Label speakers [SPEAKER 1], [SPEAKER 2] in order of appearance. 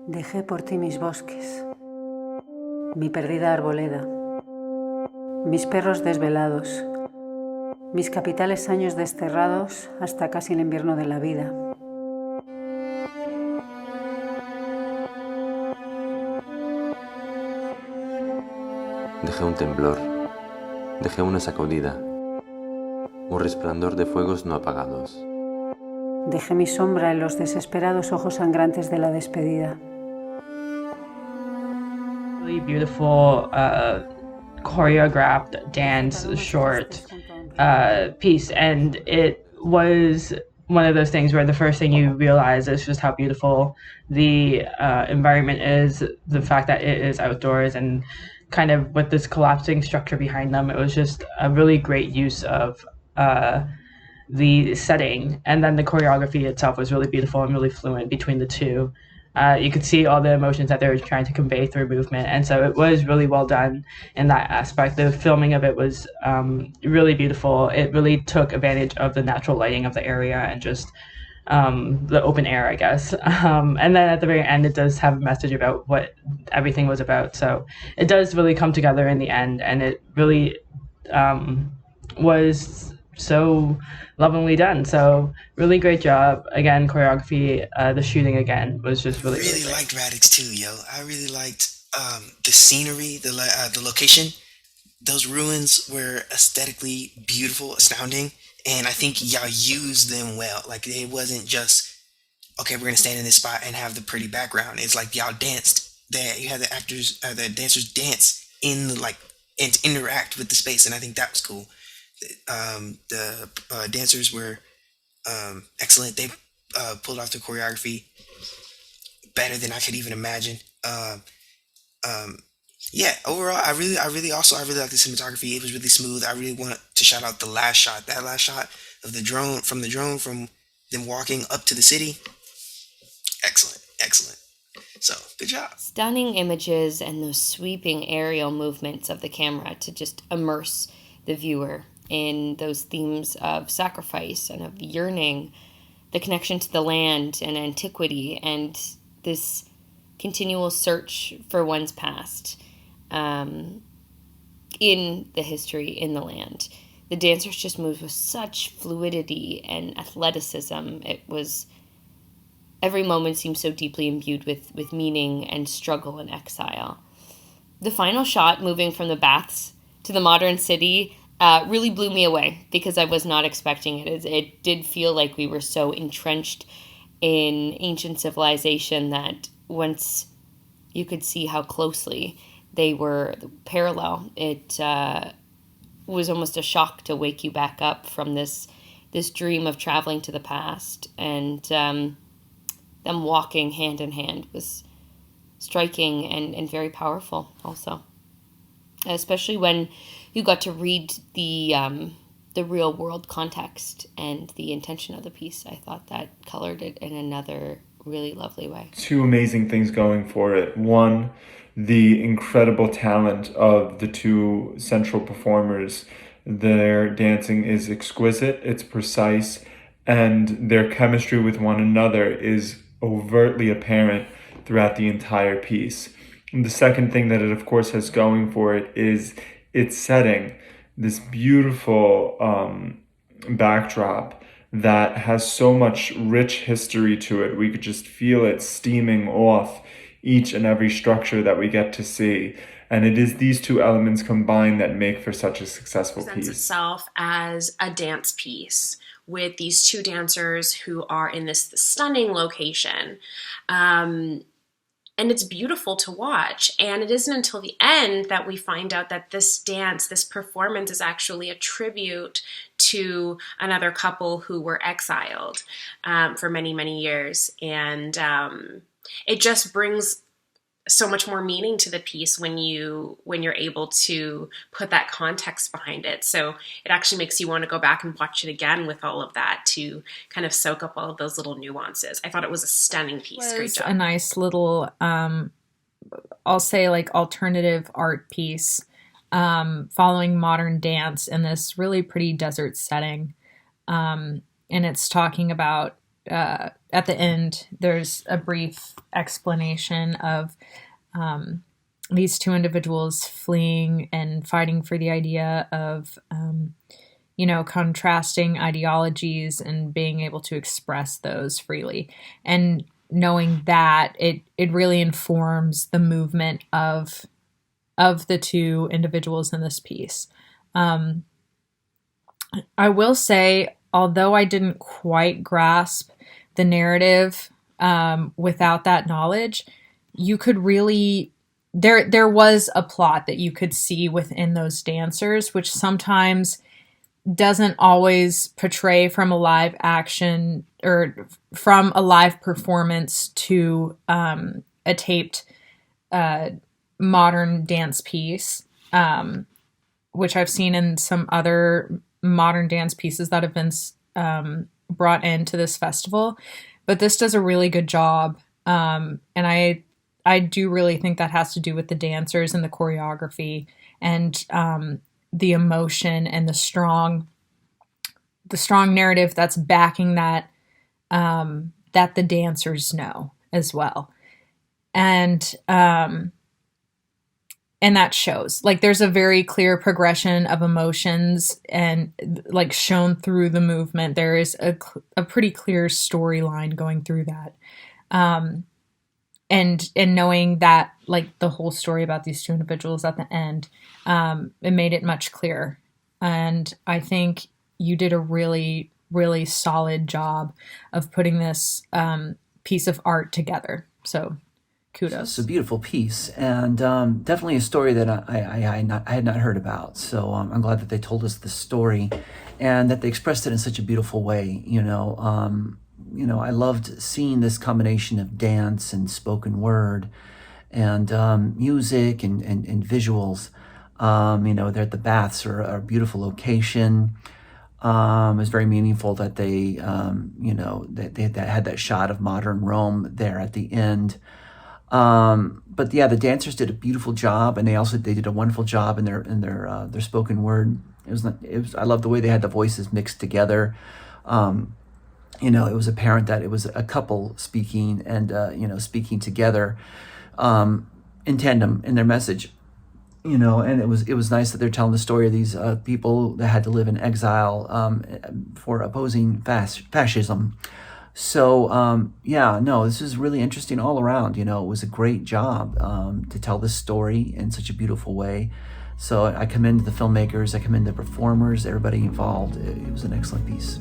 [SPEAKER 1] Dejé por ti mis bosques, mi perdida arboleda, mis perros desvelados, mis capitales años desterrados hasta casi el invierno de la vida.
[SPEAKER 2] Dejé un temblor, dejé una sacudida, un resplandor de fuegos no apagados.
[SPEAKER 1] Dejé mi sombra en los desesperados ojos sangrantes de la despedida.
[SPEAKER 3] Really beautiful choreographed dance short piece, and it was one of those things where the first thing you realize is just how beautiful the environment is, the fact that it is outdoors, and kind of with this collapsing structure behind them. It was just a really great use of the setting, and then the choreography itself was really beautiful and really fluent between the two. You could see all the emotions that they were trying to convey through movement, and so it was really well done in that aspect. The filming of it was really beautiful. It really took advantage of the natural lighting of the area and just the open air, I guess. And then at the very end, it does have a message about what everything was about. So it does really come together in the end, and it really was so lovingly done. So really great job. Again, choreography, the shooting again was just really,
[SPEAKER 4] Really
[SPEAKER 3] great.
[SPEAKER 4] liked Radix too, yo. I really liked the scenery, the location. Those ruins were aesthetically beautiful, astounding, and I think y'all used them well. Like it wasn't just okay, we're gonna stand in this spot and have the pretty background. It's like y'all danced. That you had the dancers dance in the like and interact with the space, and I think that was cool. The dancers were excellent. They pulled off the choreography better than I could even imagine. Um, yeah, overall, I really like the cinematography. It was really smooth. I really want to shout out the last shot. That last shot of the drone from them walking up to the city. Excellent, excellent. So good job.
[SPEAKER 5] Stunning images and those sweeping aerial movements of the camera to just immerse the viewer in those themes of sacrifice and of yearning, the connection to the land and antiquity, and this continual search for one's past in the history, in the land. The dancers just moved with such fluidity and athleticism. It was every moment seemed so deeply imbued with meaning and struggle and exile. The final shot, moving from the baths to the modern city, really blew me away because I was not expecting it. It did feel like we were so entrenched in ancient civilization that once you could see how closely they were parallel, it was almost a shock to wake you back up from this dream of traveling to the past, and them walking hand in hand was striking and very powerful also, especially when you got to read the real world context and the intention of the piece. I thought that colored it in another really lovely way.
[SPEAKER 6] Two amazing things going for it. One, the incredible talent of the two central performers. Their dancing is exquisite, it's precise, and their chemistry with one another is overtly apparent throughout the entire piece. And the second thing that it, of course, has going for it is its setting, this beautiful backdrop that has so much rich history to it. We could just feel it steaming off each and every structure that we get to see. And it is these two elements combined that make for such a successful
[SPEAKER 7] Presents
[SPEAKER 6] piece.
[SPEAKER 7] itself as a dance piece with these two dancers who are in this stunning location. And it's beautiful to watch. And it isn't until the end that we find out that this dance, this performance is actually a tribute to another couple who were exiled for many, many years. And it just brings so much more meaning to the piece when you're able to put that context behind it. So it actually makes you want to go back and watch it again with all of that to kind of soak up all of those little nuances. I thought it was a stunning piece. Great job.
[SPEAKER 8] A nice little, I'll say like alternative art piece, following modern dance in this really pretty desert setting. And it's talking about at the end, there's a brief explanation of these two individuals fleeing and fighting for the idea of, contrasting ideologies and being able to express those freely. And knowing that, it really informs the movement of the two individuals in this piece. I will say, although I didn't quite grasp the narrative without that knowledge, you could really, there was a plot that you could see within those dancers, which sometimes doesn't always portray from a live action or from a live performance to a taped modern dance piece, which I've seen in some other modern dance pieces that have been brought into this festival. But this does a really good job. And I do really think that has to do with the dancers and the choreography and the emotion and the strong narrative that's backing that, that the dancers know as well. And that shows, like, there's a very clear progression of emotions and, like, shown through the movement. There is a pretty clear storyline going through that. And knowing that, like, the whole story about these two individuals at the end, it made it much clearer. And I think you did a really, really solid job of putting this piece of art together. So kudos.
[SPEAKER 9] It's a beautiful piece, and definitely a story that I had not heard about. So I'm glad that they told us the story, and that they expressed it in such a beautiful way. I loved seeing this combination of dance and spoken word, and music and visuals. They're at the baths, are a beautiful location. It's very meaningful that they had that shot of modern Rome there at the end. But yeah, the dancers did a beautiful job, and they did a wonderful job in their their spoken word. I love the way they had the voices mixed together. It was apparent that it was a couple speaking and speaking together in tandem in their message. And it was nice that they're telling the story of these people that had to live in exile for opposing fascism. So, this is really interesting all around. It was a great job to tell this story in such a beautiful way. So I commend the filmmakers, I commend the performers, everybody involved. It was an excellent piece.